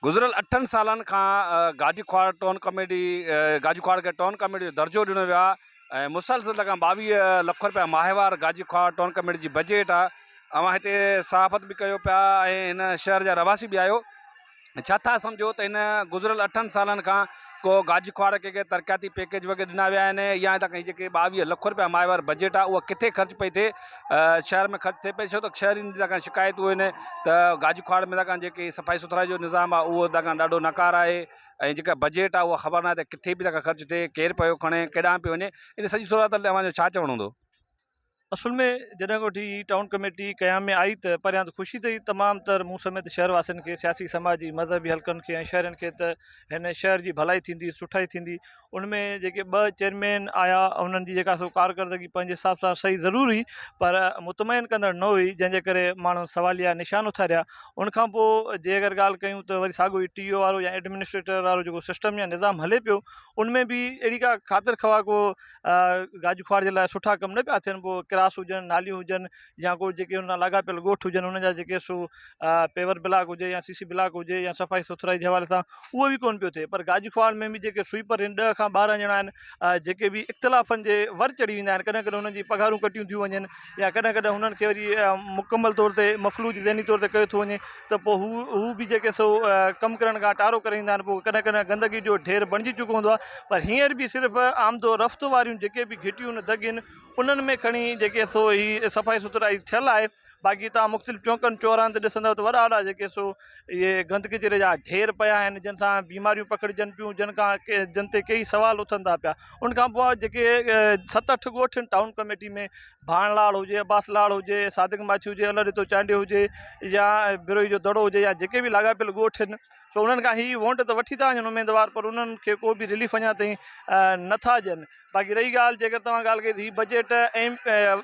गुज़िरियल 8 सालनि खां गाजीख्वाड़ टाउन कमेटी गाजीख्वाड़ खे टाउन कमेटी जो दर्जो ॾिनो वियो आहे ऐं मुसलसिल लॻा 22 लख रुपया माहिवार गाजीख्वाड़ टाउन कमेटी जी बजट आहे। अवां हिते सहाफ़त बि कयो पिया ऐं हिन शहर जा रवासी बि आहियो। छा था सम्झो त हिन गुज़िरियल 8 सालनि खां को गाजीख्वाड़ खे तरक़ियाती पैकेज वग़ैरह ॾिना विया आहिनि या त कहीं जेके 22 लख रुपया माहिवार बजट आहे उहा किथे ख़र्च पई थिए, शहर में ख़र्च थिए पई? छो त शहरीनि जी शिकायतूं आहिनि त गाजीख्वाड़ में जेकी सफ़ाई सुथराई जो निज़ाम आहे उहो ॾाढो नकार आहे ऐं जेका बजट आहे उहा ख़बर न आहे त किथे बि ख़र्च थिए, केरु पियो खणे, केॾांहुं पियो वञे। इन सॼी सूरत ते तव्हांजो छा चवणो हूंदो? असल में जॾहिं कोठी टाउन कमेटी क़याम में आई त परियां त ख़ुशी थी तमामु तर मूं समेत शहरवासियुनि खे, सियासी समाजी मज़हबी हल्कनि खे ऐं शहरनि खे त हिन शहर जी भलाई थींदी, सुठाई थींदी। उनमें जेके 2 चेयरमैन आया उन्हनि जी जेका सो कारकर्दगी पंहिंजे हिसाब सां सही ज़रूर हुई, पर मुतमइन कंदड़ न हुई, जंहिंजे करे माण्हू सवालिया निशान उथारिया। उनखां पोइ जे अगरि ॻाल्हि कयूं त वरी साॻियो ई TO वारो या एडमिनिस्ट्रेटर वारो जेको सिस्टम या निज़ाम हले पियो, उनमें बि अहिड़ी का ख़ातिर ख़वा को गाजीख्वाड़ जे लाइ सुठा कम न पिया थियनि। पोइ क्रास हुजनि, नालियूं हुजनि या को जेके हुन लाॻापियल ॻोठ हुजनि, उन जा जेके सो पेवर ब्लॉक हुजे या CC ब्लॉक हुजे या सफ़ाई सुथराई जे हवाले सां उहो बि कोन पियो थिए। पर गाजीख्वाड़ में बि जेके स्वीपर आहिनि 10 खां 12 ॼणा आहिनि, जेके बि इख़्तिलाफ़नि जे वर चढ़ी वेंदा आहिनि। कॾहिं कॾहिं हुननि जी पघारूं कटियूं थियूं वञनि या कॾहिं कॾहिं हुननि खे वरी मुकमल तौर ते मफ़लूज ज़हनी तौर ते कयो थो वञे, त पोइ हू बि जेके सो कमु करण खां टारो करे ईंदा आहिनि। पोइ कॾहिं कॾहिं गंदगी जो ढेर बणिजी चुको हूंदो आहे। पर हींअर बि सिर्फ़ु आमदो रफ़्त वारियूं जेके बि घिटियूं दगियुनि उन्हनि में खणी जेके सो ही सफ़ाई सुथराई थियल आहे। बाक़ी तव्हां मुख़्तलिफ़ चौकनि चौराहनि ते ॾिसंदव त वॾा वॾा जेके सो इहे गंद किचिरे जा ढेर पिया आहिनि, जंहिंसां बीमारियूं पकड़जनि पियूं, जिन ते कई सवाल उथनि था पिया। उनखां पोइ जेके 7-8 ॻोठ आहिनि टाउन कमेटी में, भाणलाड़ हुजे, अब्बास लाड़ हुजे, सादिक माछी हुजे, अलरितो चांडियो हुजे या बिरोई जो दड़ो हुजे या जेके बि लाॻापियल ॻोठ आहिनि, सो उन्हनि खां ही वोट त वठी था वञनि उमेदवार, पर उन्हनि खे को बि रिलीफ अञा ताईं नथा ॾियनि। बाक़ी रही ॻाल्हि, जेकर तव्हां ॻाल्हि कई त हीअ बजट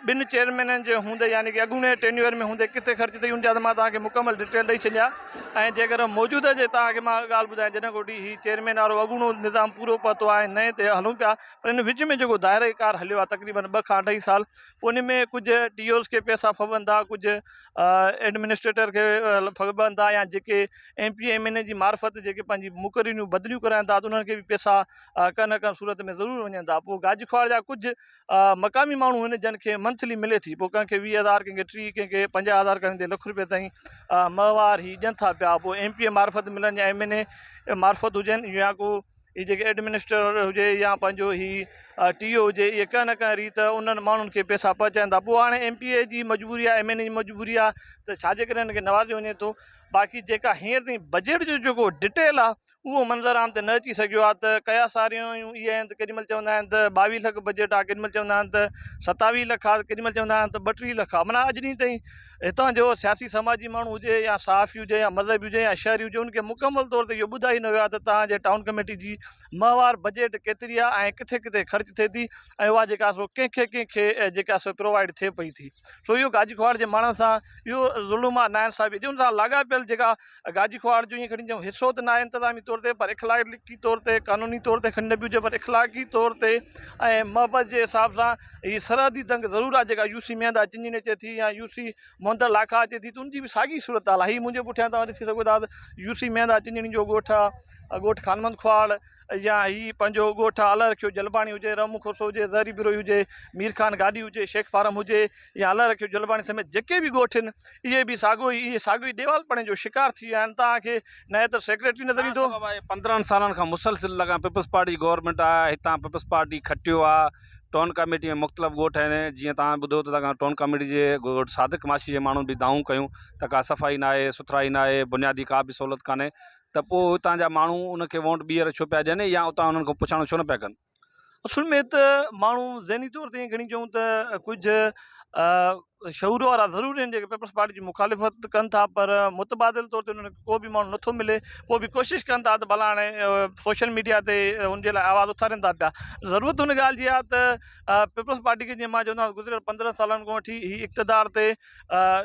2 चेयरमैननि जे हूंदे यानी कि अॻूणे टेन्योर में हूंदे किथे ख़र्च थी, उन जा त मां तव्हांखे मुकमल डिटेल ॾेई छॾिया। ऐं जेकर मौजूदा जे तव्हांखे मां ॻाल्हि ॿुधायां, जॾहिं कोठी ही चेयरमैन वारो अॻूणो निज़ाम पूरो पतो आहे, नए ते हलूं पिया, पर हिन विच में जेको दायरेकार हलियो आहे तक़रीबन 2 खां 2.5 साल, पोइ उन में कुझु TOs खे पैसा फबंदा, कुझु एडमिनिस्ट्रेटर खे फबंदा, या जेके MP MNA जी मार्फत जेके पंहिंजी मुक़ररियूं बदिलियूं कराइनि था त उन्हनि खे बि पैसा का न का सूरत में ज़रूरु वञनि था। पोइ गाजीख्वाड़ जा कुझु मक़ामी माण्हू आहिनि जिनखे मंथली मिले थी, पोइ कंहिंखे 20,000, कंहिंखे 30, कंहिंखे 50,000, कंहिंखे लख रुपये ताईं माहवार ही ॾियनि था पिया। पोइ MP मार्फत मिलनि या MNA मार्फत हुजनि या को ही जेके एडमिनिस्ट्रेटर हुजे या पंहिंजो ही TO हुजे, इहे कंहिं न कंहिं रीति उन्हनि माण्हुनि खे पैसा पहुचाइनि था। पोइ हाणे MPA जी मजबूरी आहे, MNA जी मजबूरी आहे, त छाजे करे हिन खे नवाज़ियो वञे थो। बाक़ी जेका हींअर ताईं बजट जो जेको डिटेल आहे उहो मंज़र आम ते न अची सघियो आहे। त कया सारियूं इहे आहिनि त केॾीमहिल चवंदा आहिनि त 22 लख बजट आहे, केॾीमहिल चवंदा आहिनि त 27 लख आहे, केॾीमहिल चवंदा आहिनि त 32 लख आहे। माना अॼु ॾींहं ताईं हितां जो सियासी समाजी माण्हू हुजे या सहाफ़ी हुजे या मज़हबी हुजे या शहरी हुजे, उनखे मुकमल तौर ते इहो ॿुधाई न वियो आहे त तव्हांजे टाउन कमेटी जी माहवार बजट केतिरी आहे ऐं किथे किथे ख़र्च थिए थी ऐं उहा जेका सो कंहिंखे जेका सो प्रोवाइड थिए पई थी। सो इहो गाजीख्वाड़ जे माण्हू सां इहो ज़ुल्म आहे, नाइंसाफ़ी जे उन सां लाॻापियल जेका गाजीख्वाड़ जो ईअं खणी चऊं हिसो त न आहे इंतिज़ामी तौर ते, पर इख़्लाक़ी तौर ते, क़ानूनी तौर ते खणी न बि हुजे, पर इख़्लाक़ी तौर ते ऐं मोहबत जे हिसाब सां हीअ सरहदी तंग ज़रूरु आहे। जेका UC मेंदा चिंजिन अचे थी या UC मोहंदर लाखा अचे थी, त उनजी बि साॻी सूरत हाल आहे। हीअ मुंहिंजे पुठियां तव्हां ॾिसी सघो था त UC मेंदा चिंजिन जो ॻोठ आहे, ॻोठ खानमंद ख्वाड़, या ही पंहिंजो ॻोठ आहे अलॻि रखियो जलबाणी हुजे, रमू खोसो हुजे, ज़हरी बिरोई हुजे, मीर खान गाॾी हुजे, शेख फारम हुजे, या अलॻि रखियो जलबाणी समेत जेके बि ॻोठ आहिनि, इहे बि इहे साॻियो ई देवालपणे जो शिकार थी विया आहिनि। तव्हांखे न त सेक्रेटरी नज़र ईंदो। 15 सालनि खां मुसलसिल लॻा पीपल्स पार्टी गवर्नमेंट आहे, हितां पीपल्स पार्टी खटियो आहे। टाउन कमेटी में मुख़्तलिफ़ ॻोठ आहिनि, जीअं तव्हां ॿुधो त टाउन कमेटी जे ॻोठ सादिक माछी जे माण्हू बि दाऊं कयूं त का सफ़ाई न आहे, सुथराई न आहे, बुनियादी का बि सहूलियत कान्हे, त पोइ हुतां जा माण्हू उनखे वोट ॿीहर छो पिया ॾियनि या उतां उन्हनि खां पुछाणो छो न पिया कनि? असुल में त माण्हू ज़हनी तौर ते ईअं खणी चऊं त कुझु शऊर वारा ज़रूरु आहिनि जेके पीपल्स पार्टी जी मुखालिफ़त कनि था, पर मुतबादिल तौर ते उन्हनि खे को बि माण्हू नथो मिले। पोइ बि कोशिशि कनि था त भला हाणे सोशल मीडिया ते हुनजे लाइ आवाज़ु उथारनि था पिया। ज़रूरत हुन ॻाल्हि जी आहे त पीपल्स पार्टी खे जीअं मां चवंदो आहियां गुज़िरियल 15 सालनि खां वठी ही इक़्तिदार ते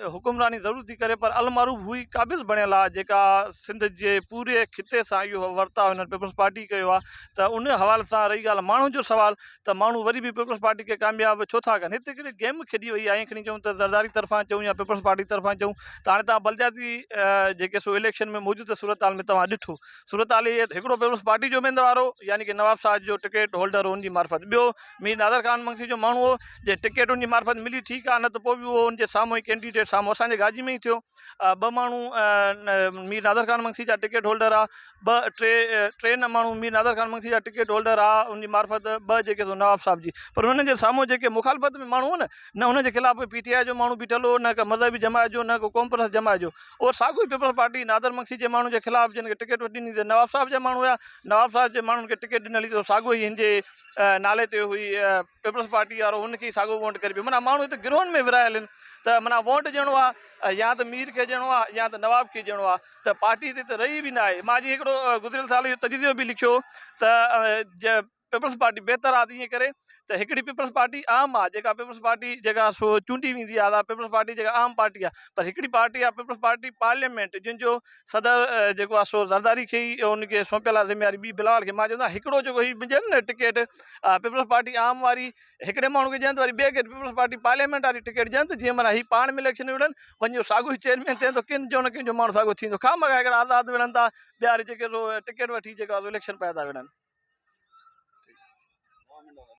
हुकुमरानी ज़रूरु थी करे, पर अलमारूफ़ हुई क़ाबिज़ बणियल आहे, जेका सिंध जे पूरे खिते सां इहो वर्ताव हिन पीपल्स पार्टी कयो आहे। त उन हवाले सां रही ॻाल्हि माण्हुनि जो सवाल, त माण्हू वरी बि पीपल्स पार्टी खे कामयाबु छो था कनि? हिते हिकिड़ी गेम खेॾी वई आहे, ईअं खणी चऊं त त ज़रदारी तरफ़ां चऊं या पीपल्स पार्टी तरफ़ां चऊं त हाणे तव्हां बलदियाती जेके सो इलेक्शन में मौजूदु सूरत हाल में तव्हां ॾिठो सूरत हाल इहे हिकिड़ो पीपल्स पार्टी जो उमेदवार हो यानी कि नवाब साहब जो टिकट होल्डर हो उनजी मार्फत, ॿियो मीर नादर ख़ान मंगसी जो माण्हू हो जे टिकट उनजी मार्फत मिली, ठीकु आहे, न त पोइ बि उहो उनजे साम्हूं ई कैंडिडेट साम्हूं असांजे गाजी में ई थियो। ॿ माण्हू मीर नादर ख़ान मंगसी जा टिकट होल्डर आहे, टे न माण्हू मीर नादर ख़ान मंगसी जा टिकट होल्डर आहे उनजी मार्फत, ॿ जेके सो नवाब साहब जी, पर हुननि जे साम्हूं जेके मुखालफ़त में माण्हू हो न हुनजे ख़िलाफ़ु PTI जो माण्हू बीठल हो, न को मज़हबी जमायत जो, न को कॉम्प्रेस जमायत जो, और साॻियो ई पीपल्स पार्टी नादर मंगसी जे माण्हू जे ख़िलाफ़ु जिन खे टिकट ॾिनी त नवाब साहब जा माण्हू हुया, नवाब साहब जे माण्हुनि खे टिकट ॾिनल त साॻियो ई हिन जे नाले ते हुई पीपल्स पार्टी वारो हुनखे ई साॻियो वोट करे पियो। माना माण्हू हिते गिरोहनि में विरायल आहिनि त माना वोट ॾियणो आहे या त मीर खे ॾियणो आहे या त नवाब खे ॾियणो आहे, त पार्टी हिते त रही बि न आहे। मां जीअं हिकिड़ो गुज़िरियल साल इहो तजज़ियो बि लिखियो त पीपल्स पार्टी बहितर आहे ईअं करे त हिकिड़ी पीपल्स पार्टी आम आहे, जेका पीपल्स पार्टी जेका सो चूंडी वेंदी आहे, पीपल्स पार्टी जेका आम पार्टी आहे, पर हिकिड़ी पार्टी आहे पीपल्स पार्टी पार्लियामेंट जिनजो सदर जेको आहे सो ज़रदारी खे ई उनखे सौंपियल आहे ज़िम्मेवारी ॿी बिलावल खे। मां चवंदो हिकिड़ो जेको ही मिलियल न टिकट पीपल्स पार्टी आम वारी हिकिड़े माण्हू खे ॾियनि त वरी ॿिए खे पीपल्स पार्टी पार्लियामेंट वारी टिकट ॾियनि त जीअं माना ही पाण में इलेक्शन विढ़नि, वञो साॻियो ई चेयरमैन थिए थो, किन जो न किन जो माण्हू साॻियो थींदो, खामखा हिकिड़ा आज़ादु विढ़नि था, ॿिया जेके सो टिकट वठी जेका इलेक्शन पिया था विढ़नि।